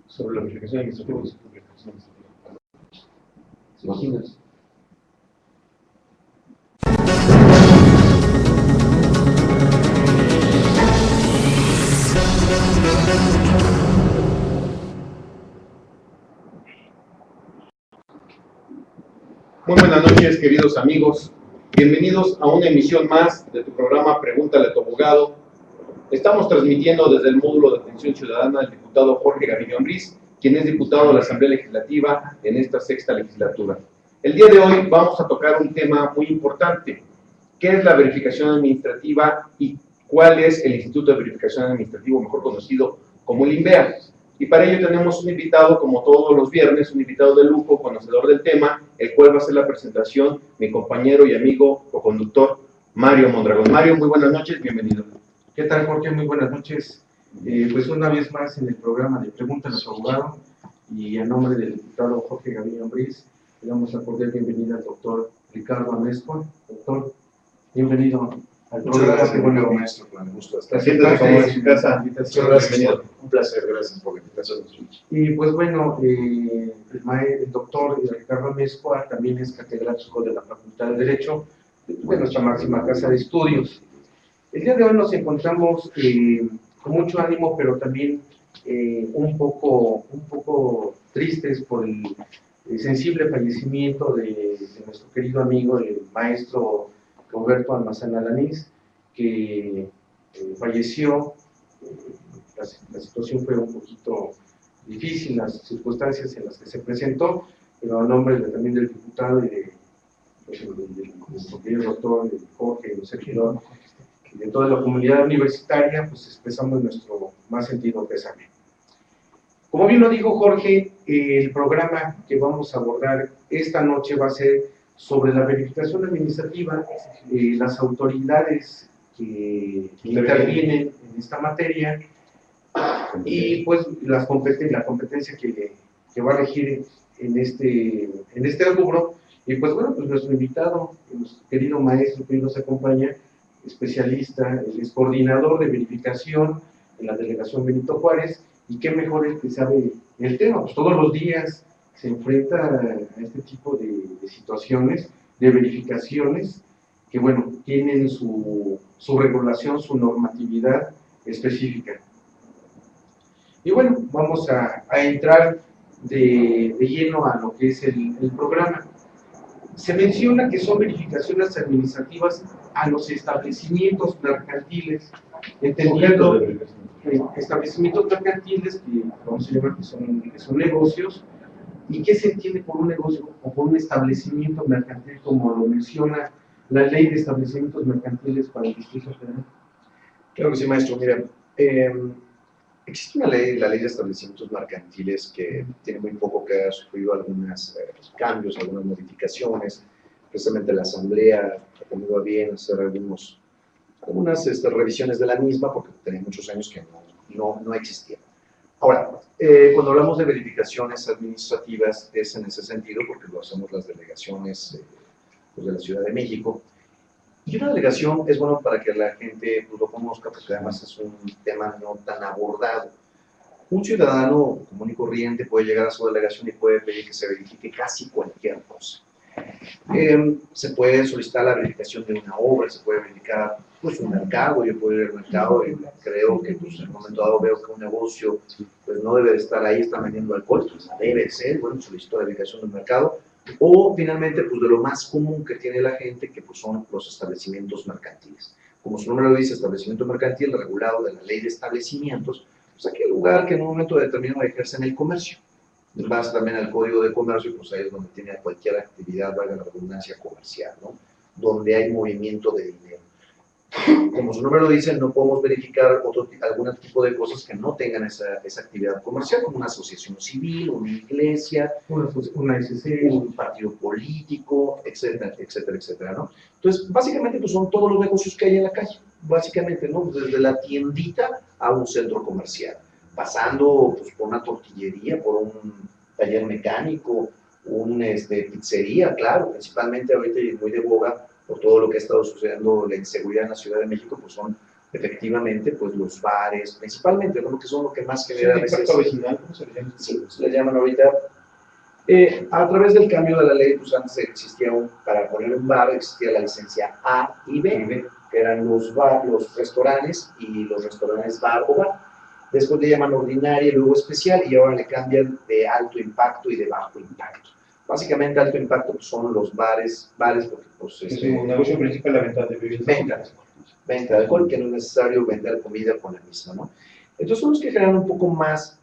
sobre la verificación administrativa y su publicación administrativa. ¿Se imaginas? Muy buenas noches, queridos amigos. Bienvenidos a una emisión más de tu programa Pregúntale a tu abogado. Estamos transmitiendo desde el módulo de atención ciudadana al diputado Jorge Gaviño Ambriz, quien es diputado de la Asamblea Legislativa en esta sexta legislatura. El día de hoy vamos a tocar un tema muy importante. ¿Qué es la verificación administrativa y cuál es el Instituto de Verificación Administrativa, mejor conocido como el INVEA? Y para ello tenemos un invitado, como todos los viernes, un invitado de lujo, conocedor del tema, el cual va a hacer la presentación, mi compañero y amigo coconductor Mario Mondragón. Mario, muy buenas noches, bienvenido. ¿Qué tal, Jorge? Muy buenas noches. Pues una vez más en el programa de Pregúntale a tu abogado, y en nombre del diputado Jorge Gaviño Ambriz, le damos la cordial bienvenida al doctor Ricardo Amezcua. Doctor, bienvenido al programa. Muchas gracias, bueno, maestro, con el gusto de estar aquí. Siéntese como en su casa. Muchas gracias, un placer, gracias por la invitación. Y pues bueno, el doctor Ricardo Amezcua también es catedrático de la Facultad de Derecho de nuestra máxima casa de estudios. El día de hoy nos encontramos con mucho ánimo, pero también un poco tristes por el sensible fallecimiento de nuestro querido amigo, el maestro Roberto Almazán Alanís, que falleció. La situación fue un poquito difícil, las circunstancias en las que se presentó, pero a nombre también del diputado y de nuestro querido doctor Jorge, el servidor, de toda la comunidad universitaria, pues expresamos nuestro más sentido pésame. Como bien lo dijo Jorge, el programa que vamos a abordar esta noche va a ser sobre la verificación administrativa, las autoridades que intervienen en esta materia y pues la competencia que va a regir en este rubro. Y pues bueno, pues nuestro invitado, nuestro querido maestro que hoy nos acompaña, especialista, es coordinador de verificación en la delegación Benito Juárez, y qué mejor es que sabe el tema, pues todos los días se enfrenta a este tipo de situaciones, de verificaciones, que bueno, tienen su regulación, su normatividad específica. Y bueno, vamos a entrar de lleno a lo que es el programa. Se menciona que son verificaciones administrativas a los establecimientos mercantiles, entendiendo establecimientos mercantiles que vamos a llamar que son negocios. ¿Y qué se entiende por un negocio o por un establecimiento mercantil, como lo menciona la ley de establecimientos mercantiles para el Distrito Federal? Claro que sí, maestro. Mira, existe una ley, la ley de establecimientos mercantiles, que tiene muy poco que ha sufrido algunos cambios, algunas modificaciones. Precisamente la Asamblea ha tenido a bien hacer algunas revisiones de la misma, porque tenía muchos años que no existía. Ahora, cuando hablamos de verificaciones administrativas, es en ese sentido, porque lo hacemos las delegaciones pues de la Ciudad de México. Y una delegación es bueno para que la gente pues, lo conozca, porque además es un tema no tan abordado. Un ciudadano común y corriente puede llegar a su delegación y puede pedir que se verifique casi cualquier cosa. Se puede solicitar la verificación de una obra, se puede verificar pues, un mercado. Yo puedo ir al mercado y creo que pues, en un momento dado veo que un negocio pues, no debe de estar ahí, está vendiendo alcohol, pues debe ser, bueno, solicito la verificación del mercado. O finalmente, pues de lo más común que tiene la gente, que pues, son los establecimientos mercantiles. Como su nombre lo dice, establecimiento mercantil, regulado de la ley de establecimientos, pues aquel lugar que en un momento determinado ejercen el comercio. En base también al Código de Comercio, pues ahí es donde tiene cualquier actividad, valga la redundancia, comercial, ¿no? Donde hay movimiento de dinero. Como su nombre lo dice, no podemos verificar algún tipo de cosas que no tengan esa actividad comercial, como una asociación civil, una iglesia, una SC, un partido político, etcétera, etcétera, etcétera, ¿no? Entonces, básicamente, pues son todos los negocios que hay en la calle, básicamente, ¿no? Desde la tiendita a un centro comercial, pasando pues, por una tortillería, por un taller mecánico, una pizzería, claro, principalmente ahorita y muy de boga, por todo lo que ha estado sucediendo, la inseguridad en la Ciudad de México, pues son efectivamente, pues los bares, principalmente, ¿no? Que son lo que más ¿Es genera un a veces. impacto vecinal? ¿Cómo se le llama? Sí, se le llaman ahorita. A través del cambio de la ley, pues antes existía para poner un bar existía la licencia A y B, que eran los restaurantes y los restaurantes bar o bar. Después le llaman ordinaria y luego especial y ahora le cambian de alto impacto y de bajo impacto. Básicamente alto impacto pues, son los bares porque pues, Es un negocio principal la venta de bebidas. Venta de alcohol, que no es necesario vender comida con la misma, ¿no? Entonces son los que generan un poco más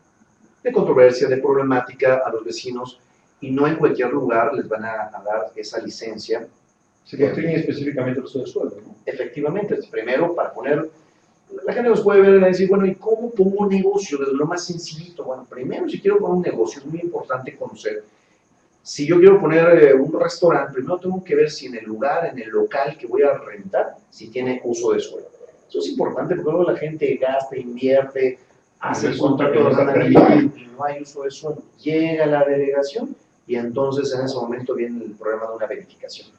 de controversia, de problemática a los vecinos y no en cualquier lugar les van a dar esa licencia. Se constriñe específicamente el uso de suelo, ¿no? Efectivamente, primero para poner, la gente nos puede ver y decir, bueno, ¿y cómo pongo un negocio? Desde lo más sencillito. Bueno, primero si quiero poner un negocio es muy importante conocer. Si yo quiero poner un restaurante, primero tengo que ver si en el lugar, en el local que voy a rentar, si tiene uso de suelo. Eso es importante porque luego la gente gasta, invierte, hace el contrato de arrendamiento y no hay uso de suelo. Llega la delegación y entonces en ese momento viene el problema de una verificación.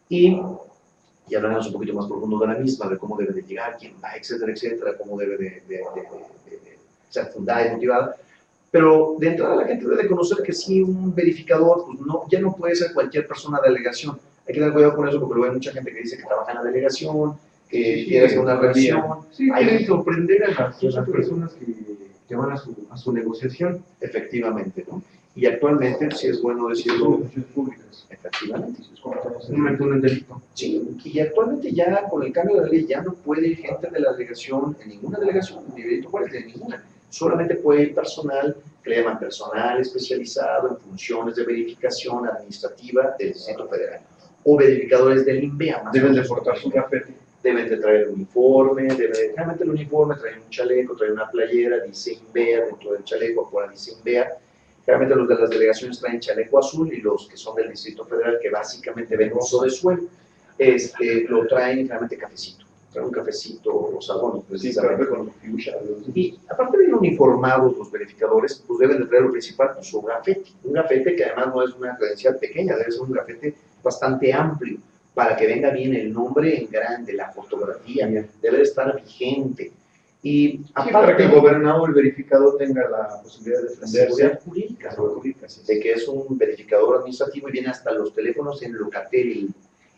Y hablaremos un poquito más profundo de la misma, de cómo debe de llegar, quién va, etcétera, cómo debe de ser fundada y motivada. Pero de entrada la gente debe conocer que sí, un verificador pues ya no puede ser cualquier persona de delegación. Hay que tener cuidado con eso porque luego hay mucha gente que dice que trabaja en la delegación, que quiere hacer una revisión. Sí, hay que sorprender a las personas que van a su negociación. Efectivamente, ¿no? Y actualmente, sí es bueno decirlo, públicas. efectivamente. Un delito. Sí, y actualmente ya con el cambio de la ley ya no puede ir gente de la delegación, en ninguna delegación, ni de Benito de ninguna. Solamente puede ir personal, que le llaman personal especializado en funciones de verificación administrativa del Distrito Federal. O verificadores del INVEA. Deben de portar su gafete. Deben de traer el uniforme, realmente el uniforme trae un chaleco, trae una playera, dice INVEA, dentro del chaleco afuera dice INVEA. Realmente los de las delegaciones traen chaleco azul y los que son del Distrito Federal, que básicamente ven uso de suelo, lo traen realmente cafecito. Traen un cafecito rosadón, precisamente. Y aparte de ir uniformados los verificadores, pues deben de traer lo principal, pues su gafete. Un gafete que además no es una credencial pequeña, debe ser un gafete bastante amplio, para que venga bien el nombre en grande, la fotografía, debe estar vigente. Y aparte, para que el gobernado o el verificador tenga la posibilidad de defenderse. Seguridad jurídica, de que es un verificador administrativo y viene hasta los teléfonos en Locatel.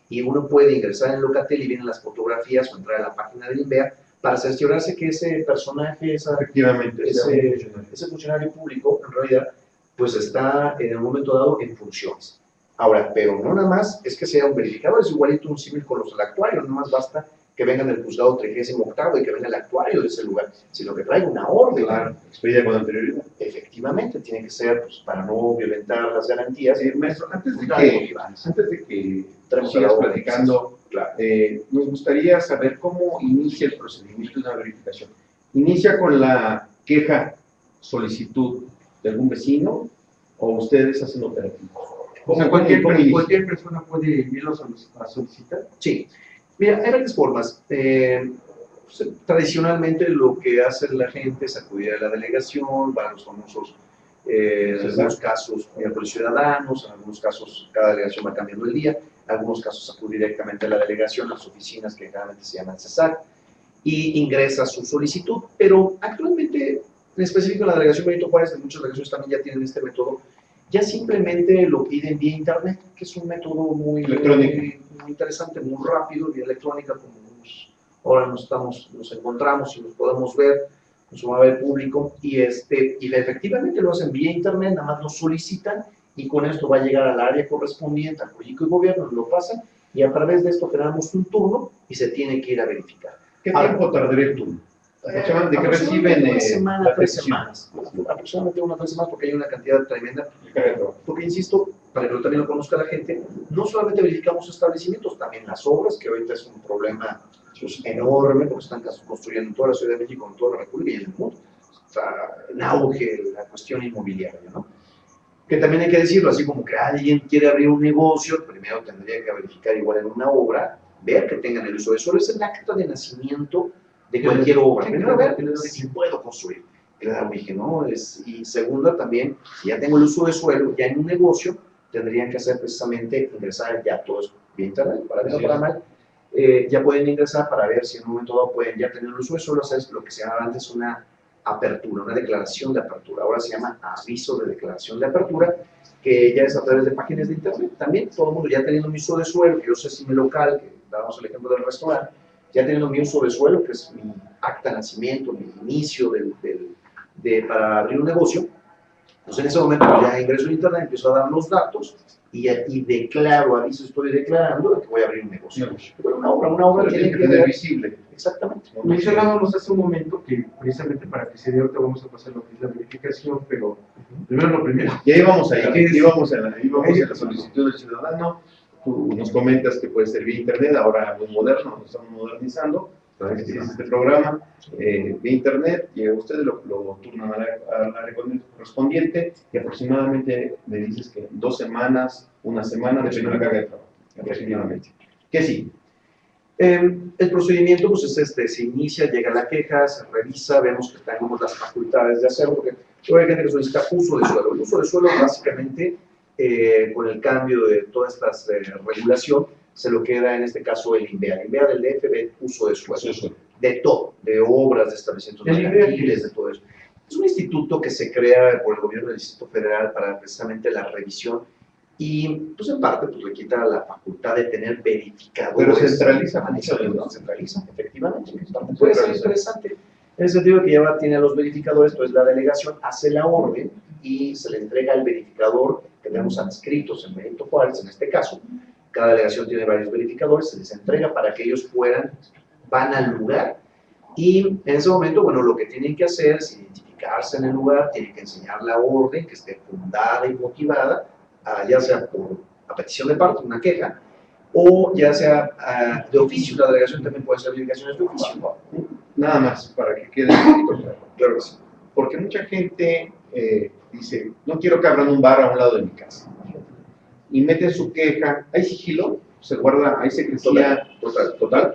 Y uno puede ingresar en Locatel y vienen las fotografías o entrar a la página del INVEA para cerciorarse que ese personaje, efectivamente, ese funcionario público, en realidad, pues está en el momento dado en funciones. Ahora, pero no nada más es que sea un verificador, es igualito un símil con los del actuario, no más basta que vengan del juzgado 38º y que venga el actuario de ese lugar, sino que traiga una orden. Claro, expedida con anterioridad. Efectivamente, tiene que ser pues, para no violentar las garantías. Maestro, antes de que sigas platicando, claro, nos gustaría saber cómo inicia el procedimiento de una verificación. ¿Inicia con la queja, solicitud de algún vecino o ustedes hacen operativos? O sea, cualquier persona puede irlo a solicitar. Sí. Mira, hay varias formas. Tradicionalmente lo que hace la gente es acudir a la delegación, van a los famosos, en algunos casos, miércoles ciudadanos, en algunos casos cada delegación va cambiando el día, en algunos casos acudir directamente a la delegación, a las oficinas que generalmente se llaman CESAC, y ingresa su solicitud, pero actualmente, en específico en la delegación Benito Juárez, de muchas delegaciones también ya tienen este método, ya simplemente lo piden vía internet, que es un método muy interesante, muy rápido, vía electrónica, como ahora nos encontramos y nos podemos ver, nos va a ver público, y efectivamente lo hacen vía internet, nada más lo solicitan, y con esto va a llegar al área correspondiente, al jurídico y gobierno, lo pasan, y a través de esto generamos un turno, y se tiene que ir a verificar. ¿Qué tiempo tardaría el turno? ¿De que reciben una semana, 3 semanas? Aproximadamente 1 o 3 semanas, porque hay una cantidad tremenda. Porque, insisto, para que también lo conozca la gente, no solamente verificamos establecimientos, también las obras, que ahorita es un problema enorme, porque están construyendo en toda la Ciudad de México, en toda la República y en el mundo. Está en auge la cuestión inmobiliaria, ¿no? Que también hay que decirlo, así como que alguien quiere abrir un negocio, primero tendría que verificar igual en una obra, ver que tengan el uso de suelo, es el acta de nacimiento de cualquier obra. Primero, ver si puedo construir, que le da origen, ¿no? Y segunda, también, si ya tengo el uso de suelo, ya en un negocio, tendrían que hacer precisamente ingresar ya todo eso vía internet, para bien o para mal, ya pueden ingresar para ver si en un momento dado pueden ya tener el uso de suelo, hacer lo que se llamaba antes una apertura, una declaración de apertura. Ahora se llama aviso de declaración de apertura, que ya es a través de páginas de internet. También todo el mundo ya teniendo mi uso de suelo, que yo sé si mi local, que dábamos el ejemplo del restaurante, ya teniendo mi uso de suelo, que es mi acta de nacimiento, mi inicio para abrir un negocio, pues en ese momento ya ingreso en internet, empiezo a dar los datos y declaro, aviso, estoy declarando de que voy a abrir un negocio. Pero una obra tiene que tener ver visible. Exactamente. Mencionábamos hace un momento que precisamente para que se dé ahorita vamos a pasar lo que es la verificación, pero primero lo primero. Ya íbamos ahí, ¿Qué es? íbamos en la solicitud del ciudadano. Tú nos comentas que puede ser vía internet, ahora muy moderno, nos estamos modernizando. Este programa vía internet, y ustedes lo turnan al área correspondiente, y aproximadamente me dices que 2 semanas, una semana, depende de la carga de trabajo, aproximadamente. ¿Qué sí? El procedimiento pues es se inicia, llega la queja, se revisa, vemos que tenemos las facultades de hacerlo, porque hay gente que solicita uso de suelo. El uso de suelo básicamente, con el cambio de toda esta regulación, se lo queda en este caso el INVEA. El INVEA del DF ve uso de suelo, de todo, de obras, de establecimientos mercantiles, de todo eso. Es un instituto que se crea por el gobierno del Distrito Federal para precisamente la revisión y, pues en parte, pues le quita la facultad de tener verificadores. Pero centraliza. ¿No? Centraliza, efectivamente. Puede ser interesante. En el sentido de que ya tiene a los verificadores, entonces la delegación hace la orden y se le entrega al verificador que tenemos adscritos en Benito Juárez, en este caso. Cada delegación tiene varios verificadores, se les entrega para que ellos van al lugar y en ese momento, bueno, lo que tienen que hacer es identificarse en el lugar, tienen que enseñar la orden que esté fundada y motivada, ya sea por a petición de parte, una queja, o ya sea de oficio. La delegación también puede hacer verificaciones de oficio. Nada más, para que quede un poquito claro. Claro que sí. Porque mucha gente dice, no quiero que abran un bar a un lado de mi casa. Y meten su queja, ¿hay sigilo? ¿Se guarda? ¿Hay secrecía? Total.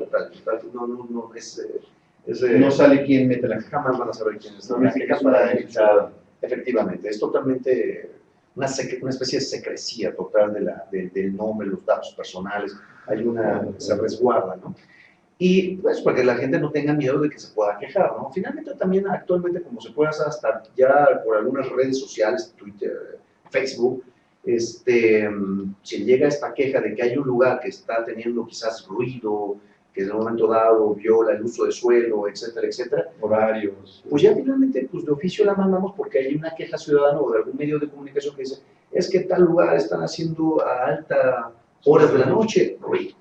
No sale quién mete la queja. Jamás van a saber quién es la queja para evitar. Efectivamente, es totalmente una especie de secrecía total del nombre, los datos personales. Se resguarda, ¿no? Y pues para que la gente no tenga miedo de que se pueda quejar, ¿no? Finalmente también actualmente, como se puede hacer hasta ya por algunas redes sociales, Twitter, Facebook, si llega esta queja de que hay un lugar que está teniendo quizás ruido, que en un momento dado viola el uso de suelo, etcétera, etcétera, horarios, pues ya finalmente pues de oficio la mandamos porque hay una queja ciudadana o de algún medio de comunicación que dice, es que tal lugar están haciendo a alta horas de la noche ruido,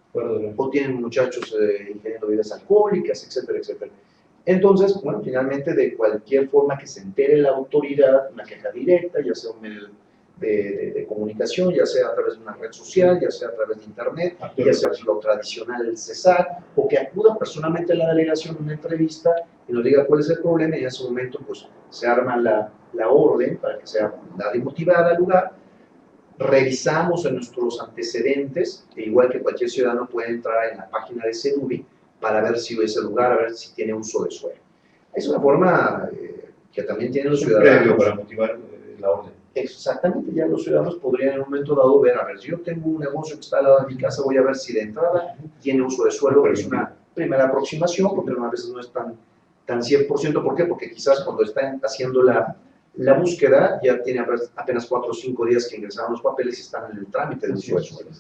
o tienen muchachos ingiriendo bebidas alcohólicas, etcétera, etcétera. Entonces, bueno, finalmente de cualquier forma que se entere la autoridad, una queja directa, ya sea un medio de comunicación, ya sea a través de una red social, ya sea a través de internet, ya sea lo tradicional, el CESAR, o que acuda personalmente a la delegación en una entrevista y nos diga cuál es el problema, y en ese momento pues se arma la orden para que sea dada y motivada al lugar. Revisamos en nuestros antecedentes, e igual que cualquier ciudadano puede entrar en la página de CEDUBI para ver si ese lugar, a ver si tiene uso de suelo. Es una forma que también tienen los ciudadanos para motivar la orden. Exactamente, ya los ciudadanos podrían en un momento dado ver, a ver, si yo tengo un negocio que está al lado de mi casa, voy a ver si de entrada tiene uso de suelo, es una primera aproximación, porque a veces no es tan 100%, ¿por qué? Porque quizás cuando están haciendo la búsqueda, ya tiene apenas 4 o 5 días que ingresaron los papeles y están en el trámite del uso de suelo.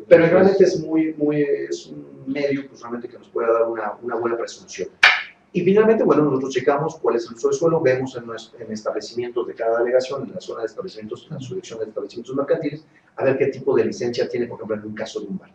Pero realmente es es un medio pues, realmente que nos puede dar una buena presunción. Y finalmente, bueno, nosotros checamos cuál es el uso de suelo, vemos en establecimientos de cada delegación, en la zona de establecimientos, en la subdivisión de establecimientos mercantiles, a ver qué tipo de licencia tiene, por ejemplo, en un caso de un bar.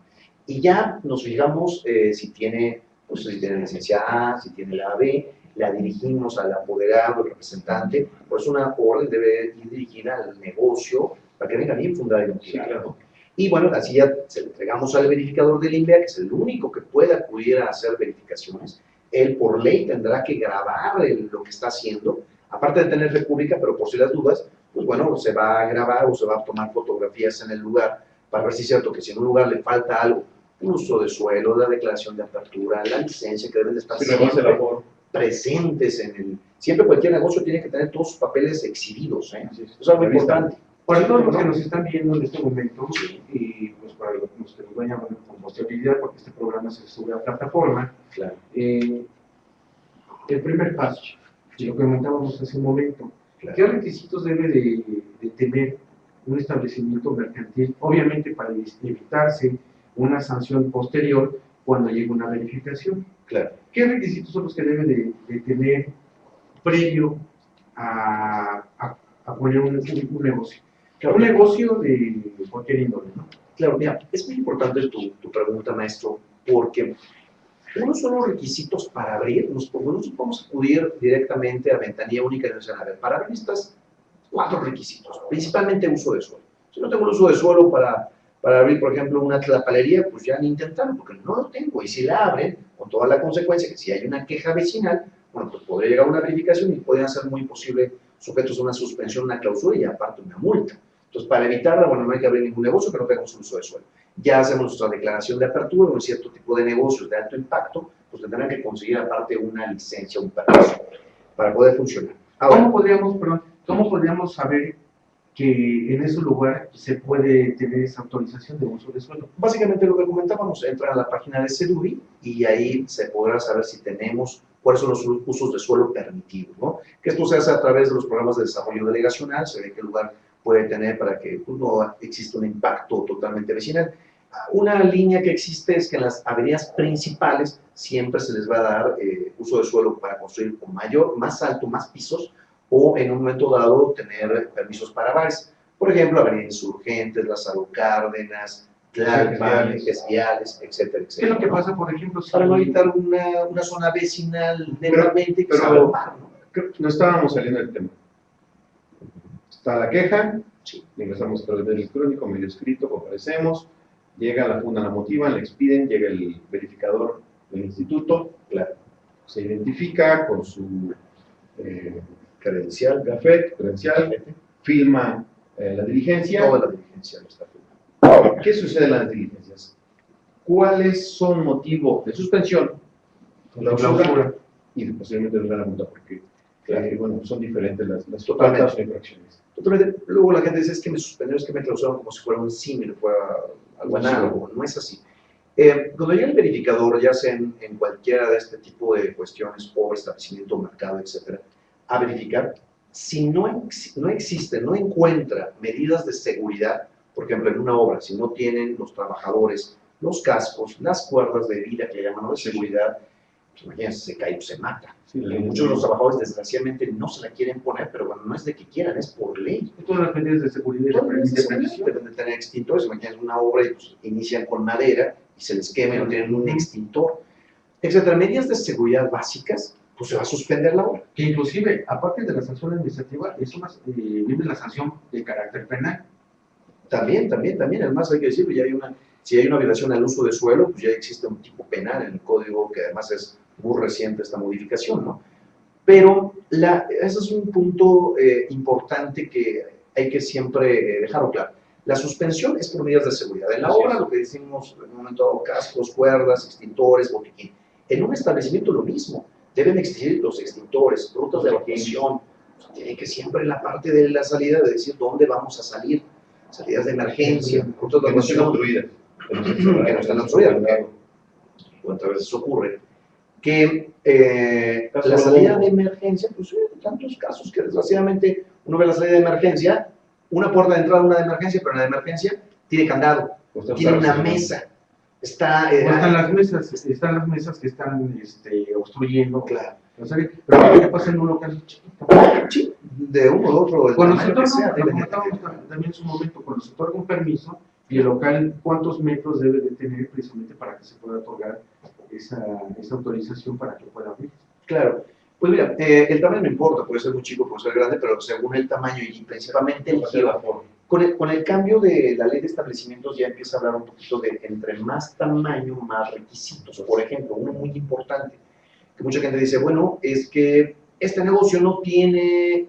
Y ya nos fijamos si tiene licencia A, si tiene la B, la dirigimos al apoderado, al representante, pues una orden debe ir dirigida al negocio para que venga bien fundada y motivada. Sí, claro. Y bueno, así ya se le entregamos al verificador del INVEA, que es el único que puede acudir a hacer verificaciones. Él por ley tendrá que grabar lo que está haciendo, aparte de tener república, pero por si las dudas, pues bueno, se va a grabar o se va a tomar fotografías en el lugar para ver si es cierto que si en un lugar le falta algo, un uso de suelo, la declaración de apertura, la licencia, que deben de estar siempre presentes siempre cualquier negocio tiene que tener todos sus papeles exhibidos, Eso es algo importante. Para todos los que nos están viendo en este momento, y pues para los que nos vayan a posterioridad, porque este programa se sube a plataforma. Claro. El primer paso, lo que comentábamos hace un momento, Claro. ¿qué requisitos debe de tener un establecimiento mercantil? Obviamente para evitarse una sanción posterior cuando llegue una verificación. Claro. ¿Qué requisitos son los que debe de tener previo a poner un negocio? Claro. Un negocio de cualquier índole, ¿no? Claro, mira, es muy importante tu pregunta, maestro, porque unos son los requisitos para abrir. Nosotros podemos acudir directamente a ventanilla única y nos dicen, a ver, para abrir estas 4 requisitos, principalmente uso de suelo. Si no tengo el uso de suelo para abrir, por ejemplo, una tlapalería, pues ya ni intentarlo, porque no lo tengo. Y si la abren, con toda la consecuencia que si hay una queja vecinal, bueno, pues podría llegar a una verificación y podrían ser muy posible sujetos a una suspensión, una clausura y aparte una multa. Entonces, para evitarla, bueno, no hay que abrir ningún negocio que no tengamos un uso de suelo. Ya hacemos nuestra declaración de apertura, en cierto tipo de negocios de alto impacto, pues tendrán que conseguir aparte una licencia, un permiso, para poder funcionar. Ahora, ¿Cómo podríamos saber que en ese lugar se puede tener esa autorización de uso de suelo? básicamente lo que comentábamos, entra a la página de Sedubi y ahí se podrá saber si tenemos cuáles son los usos de suelo permitidos, ¿no? Que esto se hace a través de los programas de desarrollo delegacional, se ve qué lugar puede tener para que pues, no exista un impacto totalmente vecinal. Una línea que existe es que en las avenidas principales siempre se les va a dar uso de suelo para construir con más alto, más pisos, o en un momento dado tener permisos para bares. Por ejemplo, Avenida Insurgentes, Lázaro Cárdenas, Tlalpan, ejes viales, etcétera, ¿Qué es lo etcétera. que pasa, por ejemplo, si Para no evitar una zona vecinal netamente que se va a armar, ¿no? Creo que no estábamos saliendo del tema. Está la queja, Sí. ingresamos a través del electrónico, medio escrito, comparecemos, llega la funda, la motivan, la expiden, llega el verificador del instituto, Claro. se identifica con su Credencial, credencial, firma la diligencia. toda la diligencia no está firmada. ¿Qué sucede en las diligencias? ¿Cuáles son motivo de suspensión, clausura y posiblemente de la multa? Porque bueno, son diferentes las Totalmente. faltas o infracciones. Totalmente. Luego la gente dice, es que me suspendieron, es que me clausuraron como si fuera un símil, fuera algo análogo. No es así. Cuando llega el verificador, ya sea en cualquiera de este tipo de cuestiones, o establecimiento, mercado, etcétera, a verificar, si no existe, no encuentra medidas de seguridad, por ejemplo, en una obra, si no tienen los trabajadores los cascos, las cuerdas de vida que llaman, ¿no?, de seguridad, pues imagínense, se cae o se mata. Sí, Muchos de los trabajadores, desgraciadamente, no se la quieren poner, pero bueno, no es de que quieran, es por ley. todas las medidas de seguridad y Todas las de medidas prevención? deben de tener extintores. Imagínense una obra y pues inician con madera y se les quema y no tienen un extintor, etcétera. Medidas de seguridad básicas, pues se va a suspender la obra. Que inclusive, aparte de la sanción administrativa, viene la sanción de carácter penal. También, además hay que decirlo, si hay una violación al uso de suelo, pues ya existe un tipo penal en el código, que además es muy reciente esta modificación, ¿no? Pero ese es un punto importante que hay que siempre dejarlo claro. La suspensión es por medidas de seguridad. En la Así obra, es. lo que decimos en un momento dado, cascos, cuerdas, extintores, botiquín. En un establecimiento lo mismo. Deben existir los extintores, rutas de evacuación. Tienen que siempre en la parte de la salida de decir dónde vamos a salir. Salidas de emergencia, rutas de Que no estén evacuación. obstruidas. Que no están obstruidas. ¿Cuántas veces ocurre? Que la salida de emergencia, pues hay tantos casos que desgraciadamente uno ve la salida de emergencia, una puerta de entrada, una de emergencia, pero la de emergencia tiene candado, tiene una mesa, está... Están las mesas que están obstruyendo. Claro. O sea, pero ¿qué pasa en un local chiquito? Sí, de uno u otro, Cuando del se tamaño que otorga, sea, lo deben de comentábamos tener. también en su momento, cuando se otorga un permiso, y el local, ¿cuántos metros debe de tener precisamente para que se pueda otorgar esa autorización para que pueda abrir? Claro. Pues mira, el tamaño no importa, puede ser muy chico, puede ser grande, pero según el tamaño y principalmente el giro. Con el cambio de la ley de establecimientos ya empieza a hablar un poquito de entre más tamaño, más requisitos. Por ejemplo, uno muy importante, que mucha gente dice, bueno, es que este negocio no tiene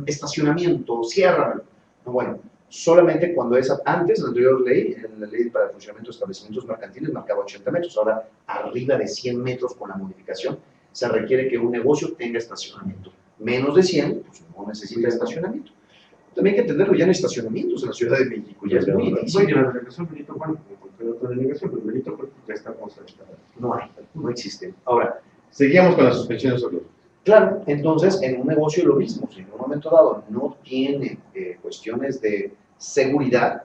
estacionamiento, ciérralo. No, bueno, solamente cuando antes, en la anterior ley, en la ley para el funcionamiento de establecimientos mercantiles, marcaba 80 metros, ahora arriba de 100 metros con la modificación, se requiere que un negocio tenga estacionamiento. Menos de 100, pues no necesita estacionamiento. También hay que entenderlo, ya no hay estacionamientos en la Ciudad de México, ya es muy difícil. Bueno, la delegación Benito Juárez, cualquier otra delegación, pero el delito pues, ya estamos no existe. Ahora, Seguíamos con las suspensiones sobre claro, entonces en un negocio lo mismo, si en un momento dado no tiene cuestiones de seguridad,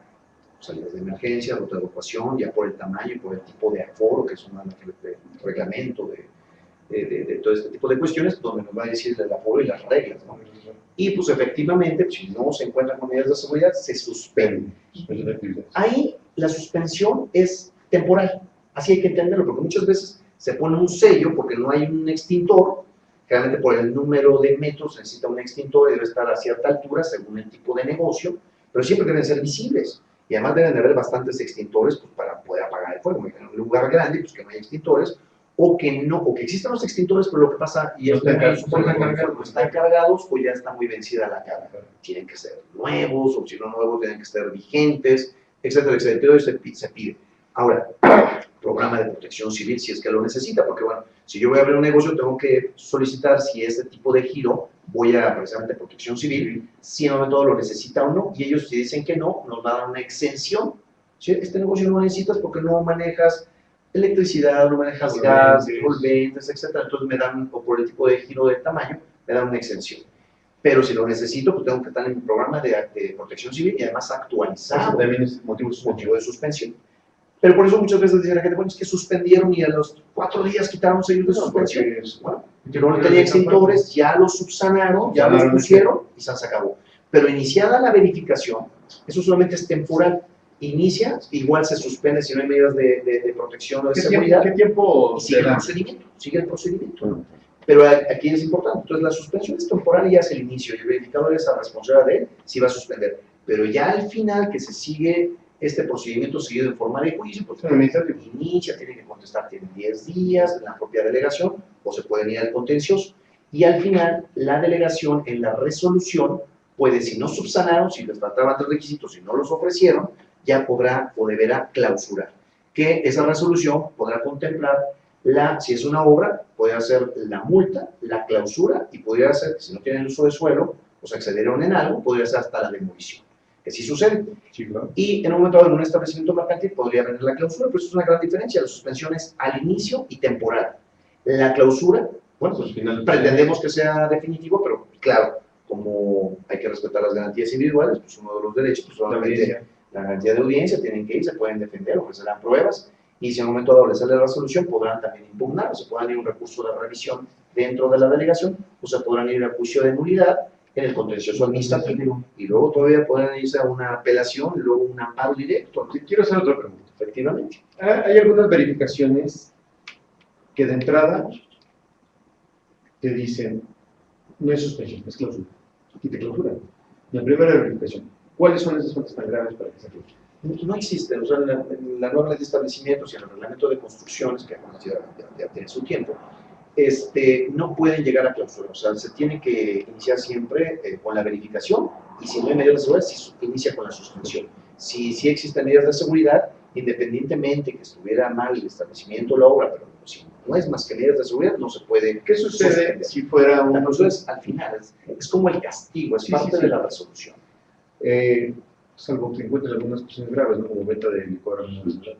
salidas de emergencia, ruta de evacuación, ya por el tamaño y por el tipo de aforo, que es un reglamento de todo este tipo de cuestiones, donde nos va a decir el aforo y las reglas, ¿no? Y pues efectivamente, si no se encuentran con medidas de seguridad, se suspende. Ahí la suspensión es temporal, así hay que entenderlo, porque muchas veces se pone un sello porque no hay un extintor, generalmente por el número de metros se necesita un extintor y debe estar a cierta altura según el tipo de negocio, pero siempre deben ser visibles. Y además deben de haber bastantes extintores pues, para poder apagar el fuego. En un lugar grande, pues que no hay extintores, o que existan los extintores, pero lo que pasa, y es que están cargados o ya está muy vencida la carga. Tienen que ser nuevos, o si no nuevos, tienen que ser vigentes, etcétera, etcétera. Todo eso se pide. Ahora, programa de protección civil, si es que lo necesita, porque bueno, si yo voy a abrir un negocio, tengo que solicitar si este tipo de giro voy a precisamente protección civil, si en un momento lo necesita o no, y ellos si dicen que no, nos van a dar una exención. ¿Sí? Este negocio no lo necesitas porque no manejas electricidad, no manejas gas, solventes, etcétera, entonces me dan, o por el tipo de giro de tamaño, me dan una exención. Pero si lo necesito, pues tengo que estar en mi programa de protección civil y además actualizado. Eso también es motivo de suspensión. Pero por eso muchas veces dice la gente, bueno, es que suspendieron y a los 4 días quitaron sellos de suspensión. Bueno, no tenía extintores, ya los subsanaron, ya los pusieron y se acabó. Pero iniciada la verificación, eso solamente es temporal. Inicia, igual se suspende si no hay medidas de protección o de seguridad. ¿Qué tiempo y sigue el procedimiento. Pero aquí es importante, entonces la suspensión es temporal y ya es el inicio, y el verificador es la responsabilidad de él si va a suspender. Pero ya al final que se sigue este procedimiento seguido en forma de juicio, pues inicia, tiene que contestar, tiene 10 días en la propia delegación, o se pueden ir al contencioso. Y al final, la delegación en la resolución puede, si no subsanaron, si les faltaban 3 requisitos, si no los ofrecieron, ya podrá o deberá clausurar. Que esa resolución podrá contemplar, si es una obra, puede hacer la multa, la clausura, y podría hacer, si no tienen uso de suelo, pues accedieron en algo, podría ser hasta la demolición. Que sí sucede. Sí, claro. Y en un momento dado, en un establecimiento mercantil podría venir la clausura, pero eso es una gran diferencia. La suspensión es al inicio y temporal. La clausura, bueno, pues pretendemos que sea definitivo, pero claro, como hay que respetar las garantías individuales, pues uno de los derechos, pues solamente la garantía de audiencia, tienen que ir, se pueden defender, ofrecerán pruebas, y si en un momento dado les sale la resolución, podrán también impugnar, o se podrán ir a un recurso de revisión dentro de la delegación, o se podrán ir a juicio de nulidad en el contencioso administrativo, y luego todavía podrán irse a una apelación, y luego un amparo directo. Quiero hacer otra pregunta. Efectivamente. Hay algunas verificaciones que de entrada te dicen, no es suspensión, es clausura, y te clausuran. La primera verificación, ¿cuáles son esas faltas tan graves para que se clausure? No existe, o sea, en la norma de establecimientos y en el reglamento de construcciones, que ya tiene su tiempo, no pueden llegar a clausura, o sea, se tiene que iniciar siempre con la verificación, y si no hay medidas de seguridad, se inicia con la suspensión. Si existen medidas de seguridad, independientemente que estuviera mal el establecimiento o la obra, pero si no es más que medidas de seguridad, no se puede. ¿Qué sucede suspender. si fuera un... La clausura es al final, es como el castigo, es parte de la resolución. Salvo que encuentren algunas cuestiones graves, ¿no? Como venta de licor a menores de edad.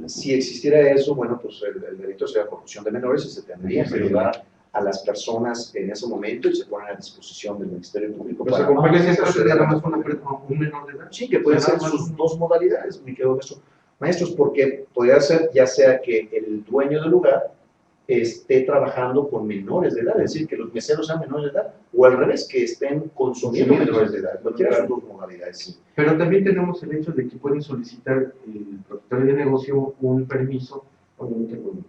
Si existiera eso, bueno, pues el delito sería corrupción de menores y se tendría que llevar a las personas en ese momento y se ponen a disposición del Ministerio Público. Pero para nada más un menor de edad. Sí, que pueden ser sus dos modalidades, me quedo en eso. Maestros, porque podría ser ya sea que el dueño del lugar esté trabajando con menores de edad, es decir, que los meseros sean menores de edad, o al revés, que estén consumiendo menores de edad, cualquiera de sus dos modalidades, sí. Pero también tenemos el hecho de que pueden solicitar el propietario de negocio un permiso, obviamente con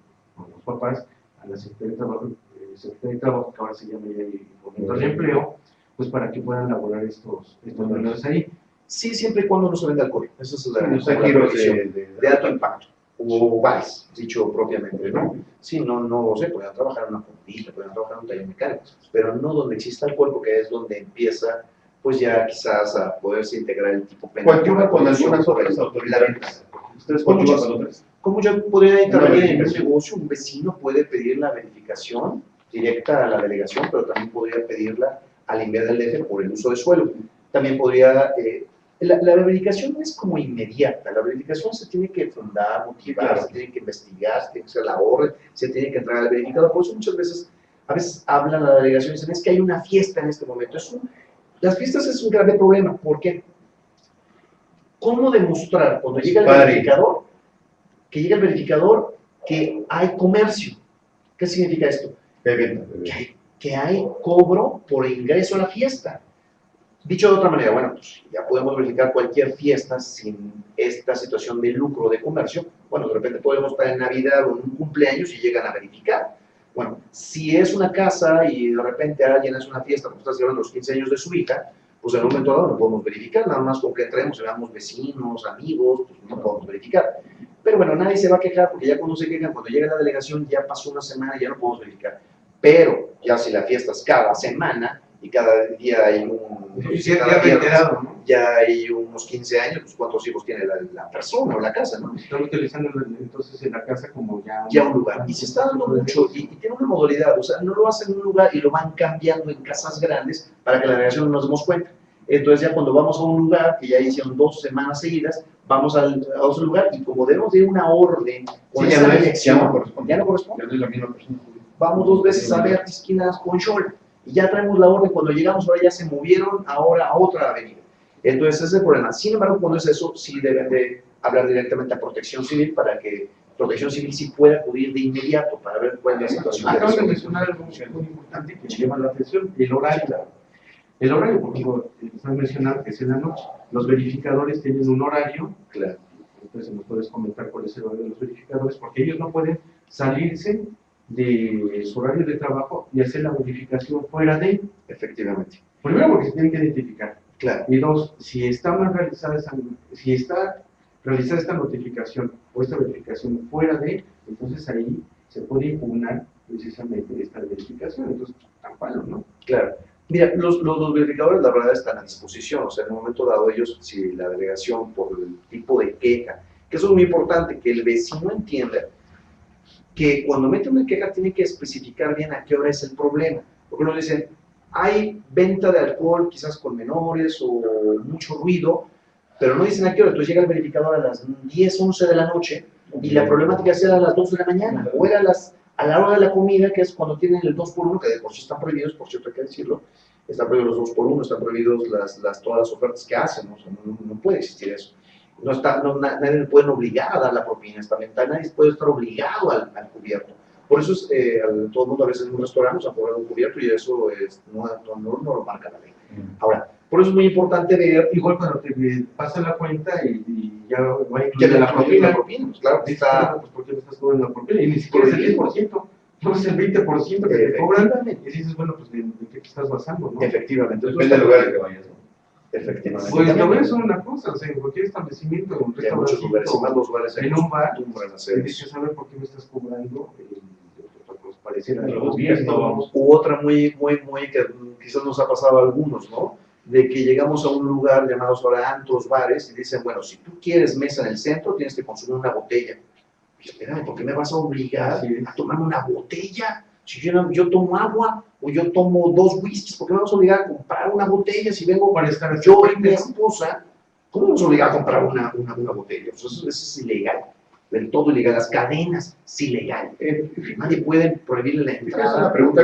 los papás, a la Secretaría de Trabajo, que ahora se llama ya el Fomento de Empleo, pues para que puedan laborar estos menores ahí. Sí, siempre y cuando no se venda alcohol, eso es la prohibición de alto impacto. O bares, dicho propiamente, ¿no? Sí, no sé, podrían trabajar en una fondita, podrían trabajar en un taller mecánico, pero no donde exista alcohol, porque es donde empieza, pues ya quizás a poderse integrar el tipo penal. Coadyuva con algunas otras autoridades. ¿Ustedes coadyuvan con otras? ¿Cómo yo podría intervenir en un negocio? Un vecino puede pedir la verificación directa a la delegación, pero también podría pedirla al enviar del DF por el uso de suelo. También podría La verificación no es como inmediata, la verificación se tiene que fundar, motivar, Claro. se tiene que investigar, se tiene que hacer la orden, se tiene que entregar al verificador. Por eso muchas veces, a veces hablan a la delegación y dicen, es que hay una fiesta en este momento. Las fiestas es un grave problema, ¿por qué? ¿Cómo demostrar cuando llega el verificador que hay comercio? ¿Qué significa esto? Que hay cobro por ingreso a la fiesta. Dicho de otra manera, bueno, pues ya podemos verificar cualquier fiesta sin esta situación de lucro de comercio. Bueno, de repente podemos estar en Navidad o en un cumpleaños y llegan a verificar. Bueno, si es una casa y de repente alguien hace una fiesta porque está celebrando los 15 años de su hija, pues en un momento dado no podemos verificar, nada más con que entremos y veamos vecinos, amigos, pues no podemos verificar. Pero bueno, nadie se va a quejar porque ya cuando se quejan, cuando llega la delegación ya pasó una semana y ya no podemos verificar. Pero ya si la fiesta es cada semana y cada día hay ya hay unos 15 años, pues cuántos hijos tiene la persona o la casa, ¿no? Están utilizando entonces en la casa como ya un lugar. Y se está dando mucho, y tiene una modalidad, o sea, no lo hacen en un lugar y lo van cambiando en casas grandes para que la delegación no nos demos cuenta. Entonces ya cuando vamos a un lugar, que ya hicieron 2 semanas seguidas, vamos a otro lugar y como debemos de una orden, sí, ya no corresponde. Ya no corresponde. Ya no es la misma persona. Vamos 2 veces a ver esquinas con Scholl y ya traemos la orden. Cuando llegamos ahora ya se movieron ahora a otra avenida. Entonces ese es el problema. Sin embargo, cuando es eso, sí deben de hablar directamente a Protección Civil para que Protección Civil sí pueda acudir de inmediato para ver cuál es la situación. Acabas de mencionar algo muy importante que me llama la atención, el horario. El horario, por ejemplo, estás mencionando que es en la noche. Los verificadores tienen un horario. Claro. Entonces, ¿nos puedes comentar cuál es el horario de los verificadores? Porque ellos no pueden salirse de su horario de trabajo y hacer la verificación fuera de. Efectivamente. Primero, porque se tienen que identificar. Claro. Y 2, si está realizada esta notificación o esta verificación fuera de, entonces ahí se puede impugnar precisamente esta verificación. Entonces, tan palo, ¿no? Claro. Mira, los verificadores la verdad están a disposición, o sea, en un momento dado ellos, si la delegación por el tipo de queja, que eso es muy importante, que el vecino entienda que cuando mete una queja tiene que especificar bien a qué hora es el problema, porque nos dicen, hay venta de alcohol quizás con menores o mucho ruido, pero no dicen a qué hora, entonces llega el verificador a las 10, 11 de la noche y la problemática era a las 2 de la mañana, o era a la hora de la comida, que es cuando tienen el 2x1, que de por sí están prohibidos, por cierto hay que decirlo, están prohibidos los 2x1, están prohibidos todas las ofertas que hacen, ¿no? O sea, no puede existir eso. Nadie le pueden obligar a dar la propina estamental, nadie puede estar obligado al cubierto. Por eso todo el mundo a veces en un restaurante nos ha cobrado un cubierto y eso no lo marca la ley. Ahora, por eso es muy importante ver. Igual cuando te pasan la cuenta y ya va a incluir la propina, pues claro, está. Pues ¿por qué me estás cobrando la propina? Y ni siquiera es el 10%, no es el 20% que te cobran. Y dices, bueno, pues ¿de qué te estás basando? ¿no? Efectivamente. Depende del lugar al que vayas, ¿no? Efectivamente. Pues te voy a decir una cosa, o sea, en cualquier establecimiento, en un hay muchos lugares, y más los lugares en un bar, tienes que saber por qué me estás cobrando. Pues pareciera el gobierno. U otra muy que quizás nos ha pasado a algunos, ¿no? De que llegamos a un lugar llamados ahora antros, bares, y dicen, bueno, si tú quieres mesa en el centro, tienes que consumir una botella. Y espérame, ¿por qué me vas a obligar a tomar una botella? Si yo tomo agua o yo tomo 2 whiskies, ¿por qué me vas a obligar a comprar una botella si vengo para estar yo y mi esposa? ¿Cómo nos obliga a comprar una botella? Pues eso es ilegal, del todo ilegal. Las cadenas, es ilegal. Nadie puede prohibirle la entrada. Es una pregunta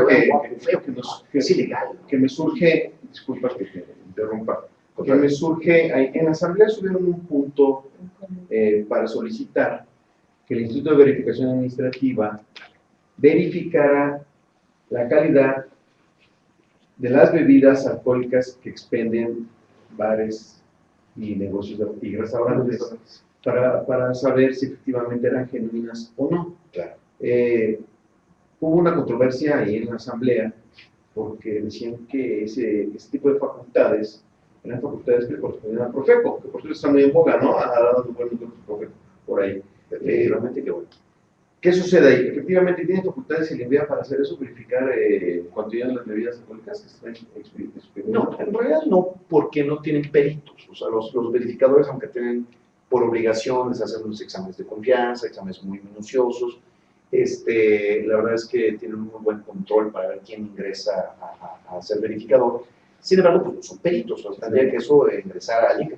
es ilegal. Que me surge, disculpa que te interrumpa, que me surge, en la asamblea subieron un punto para solicitar que el Instituto de Verificación Administrativa verificara la calidad de las bebidas alcohólicas que expenden bares y negocios y restaurantes para saber si efectivamente eran genuinas o no. Claro. Hubo una controversia ahí en la asamblea porque decían que ese tipo de facultades eran facultades que le correspondían al Profeco, que por cierto está muy en boga, ¿no? Ha dado un buen número de Profeco por ahí. Efectivamente, qué bueno. ¿Qué sucede ahí? Efectivamente tiene facultades y le envía para hacer eso, verificar cuánto llegan las bebidas alcohólicas que están expediendo. No, en realidad no, porque no tienen peritos. O sea, los verificadores, aunque tienen por obligación, les hacen unos exámenes de confianza, exámenes muy minuciosos. La verdad es que tienen un muy buen control para ver quién ingresa a ser verificador, Sin embargo, pues no son peritos, o sea, tendría que eso ingresar a alguien que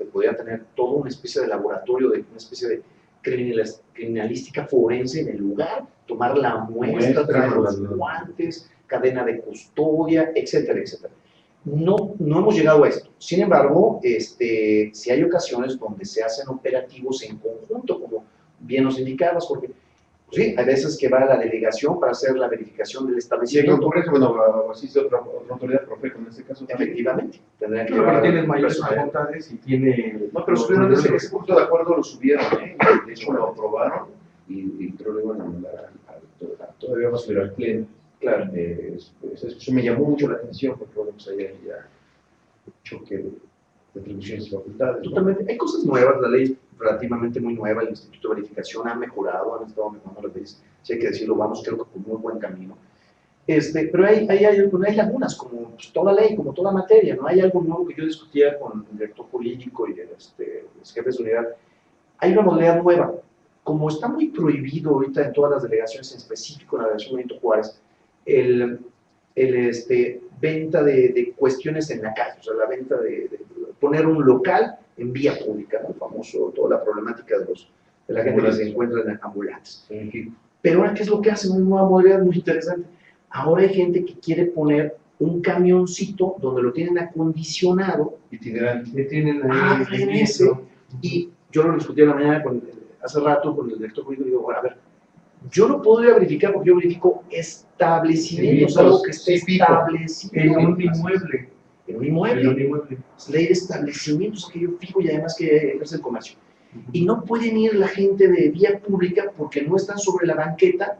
pudiera tener toda una especie de laboratorio, una especie de criminalística forense en el lugar, tomar la muestra, traer los guantes, cadena de custodia, etcétera, etcétera. No hemos llegado a esto. Sin embargo, sí hay ocasiones donde se hacen operativos en conjunto, como bien nos indicabas, porque sí, hay veces que va a la delegación para hacer la verificación del establecimiento. Sí, por eso, bueno, asiste otra autoridad profeca en este caso. Efectivamente. Tendría que pero tiene mayores facultades y tiene... No, pero subieron ese punto de acuerdo, lo subieron, ¿eh? De hecho lo aprobaron y creo que lo iban a mandar todavía más al pleno. Claro, eso me llamó mucho la atención porque, bueno, pues ahí ya choque de atribuciones y facultades. Totalmente. Hay cosas nuevas, la ley es relativamente muy nueva, el Instituto de Verificación ha mejorado, han estado mejorando las leyes, si hay que decirlo, vamos creo que por muy buen camino. Pero hay lagunas, como pues, toda ley, como toda materia, ¿no? Hay algo nuevo que yo discutía con el director jurídico y los jefes de unidad. Hay una modalidad nueva. Como está muy prohibido ahorita en todas las delegaciones, en específico en la delegación Benito Juárez, venta de cuestiones en la calle, o sea, la venta de poner un local en vía pública, ¿no? El famoso, toda la problemática de la gente que se encuentra en ambulantes. Pero ahora, ¿qué es lo que hacen? Una nueva modalidad muy interesante. Ahora hay gente que quiere poner un camioncito donde lo tienen acondicionado. Le tienen ahí y yo lo discutí en la mañana hace rato con el director jurídico y digo, bueno, a ver, yo no puedo ir a verificar porque yo verifico establecimientos, algo que esté establecido. En un inmueble. En un inmueble. Es ley de establecimientos que yo fijo y además que ejerce el comercio. Y no pueden ir la gente de vía pública porque no están sobre la banqueta,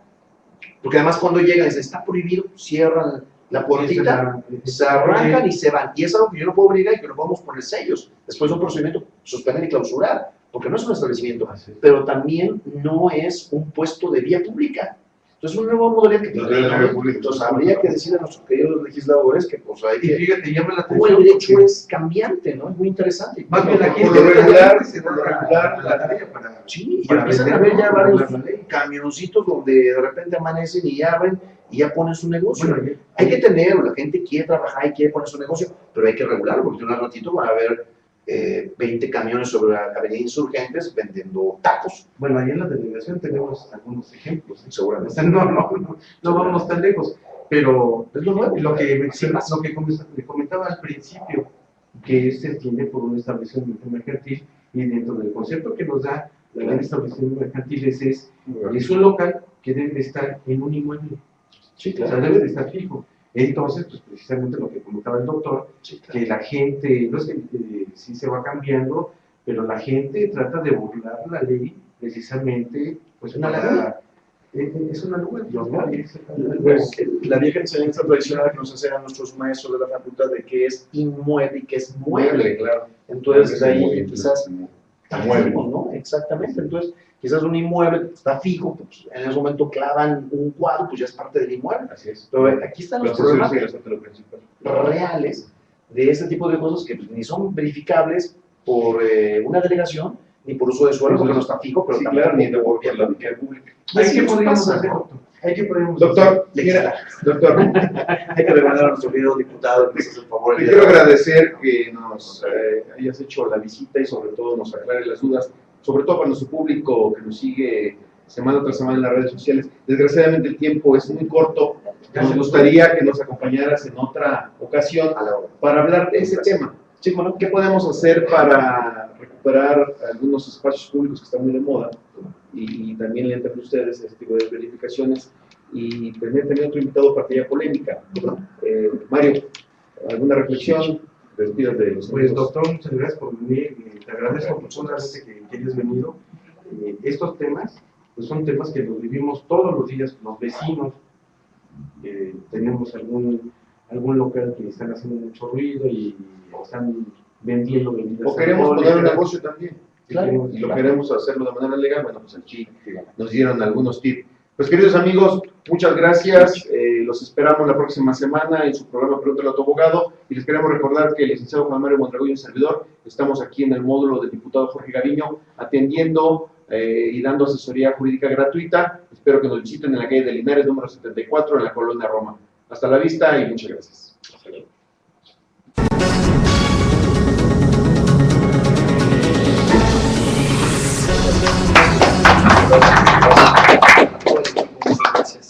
porque además cuando llegan les está prohibido, cierran la puertita, se arrancan y se van. Y es algo que yo no puedo obligar y que no podemos poner sellos. Después de un procedimiento, suspender y clausurar, porque no es un establecimiento, pero también no es un puesto de vía pública. Entonces, una nueva modalidad que entonces, habría que decir a nuestros queridos legisladores que pues hay que... Y fíjate, llama la Como atención. el derecho es cambiante, ¿no? Es muy interesante. Más bien la gente por lo regular, se da la tarea para... Sí, y para empiezan a vender, ver ya ¿no? varios La ley. camioncitos donde de repente amanecen y abren y ya ponen su negocio. Bueno, Hay que tenerlo, la gente quiere trabajar y quiere poner su negocio, pero hay que regularlo, porque en un ratito van a haber 20 camiones sobre la avenida Insurgentes vendiendo tacos. Bueno, ahí en la delegación tenemos algunos ejemplos. Seguramente. O sea, no vamos tan lejos, pero Es lo nuevo. lo que le comentaba al principio, que se entiende por un establecimiento mercantil, y dentro del concepto que nos da la ley de establecimientos mercantiles es un local que debe de estar en un inmueble. Sí, O sea, debe de estar fijo. Entonces, pues precisamente lo que comentaba el doctor, Sí, claro. que la gente, no es que sí se va cambiando, pero la gente trata de burlar la ley precisamente, pues Una para... laguna. Es una laguna. Pues, la vieja enseñanza tradicional que nos enseñan nuestros maestros de la facultad de que es inmueble y que es mueble. claro. Entonces, de ahí Mueble, quizás mueble. ¿no? Exactamente. Entonces, quizás un inmueble está fijo, pues, en ese momento clavan un cuadro, pues ya es parte del inmueble. Así es. Pero aquí están los Pero problemas sí, eso es lo principal. reales de este tipo de cosas que pues, ni son verificables por una delegación, ni por uso de suelo, porque no está fijo, pero Sí, también claro, ni de por por la vía pública. Hay Así que nos podríamos pasa, hacer, ¿no? doctor. Hay que podríamos Doctor, hacer. mira, doctor, Hay que regalar a nuestro querido diputado que nos hace el favor. te quiero agradecer que nos hayas hecho la visita y sobre todo nos aclare las dudas, sobre todo para nuestro público que nos sigue semana tras semana en las redes sociales. Desgraciadamente el tiempo es muy corto, nos gustaría que nos acompañaras en otra ocasión a la hora. para hablar de ese tema. Sí, bueno, ¿Qué podemos hacer para recuperar algunos espacios públicos que están muy de moda y también le entran a ustedes este tipo de verificaciones y tener también otro invitado para aquella polémica? Mario, ¿alguna reflexión? Despidas de los Pues, amigos. doctor, muchas gracias por venir. Te agradezco profundamente que hayas venido. Estos temas, pues son temas que los vivimos todos los días con los vecinos. Tenemos algún local que están haciendo mucho ruido y están vendiendo bebidas O queremos poner un alcohólicas. negocio también. Claro. Y lo queremos hacerlo de manera legal. Bueno, pues aquí nos dieron algunos tips. Pues queridos amigos, muchas gracias. Los esperamos la próxima semana en su programa Pregúntale a tu abogado. Y les queremos recordar que el licenciado Juan Mario Mondragón y un servidor estamos aquí en el módulo del diputado Jorge Gaviño atendiendo y dando asesoría jurídica gratuita. Espero que nos visiten en la calle de Linares, número 74, en la colonia Roma. Hasta la vista y muchas gracias. Hasta luego. Gracias.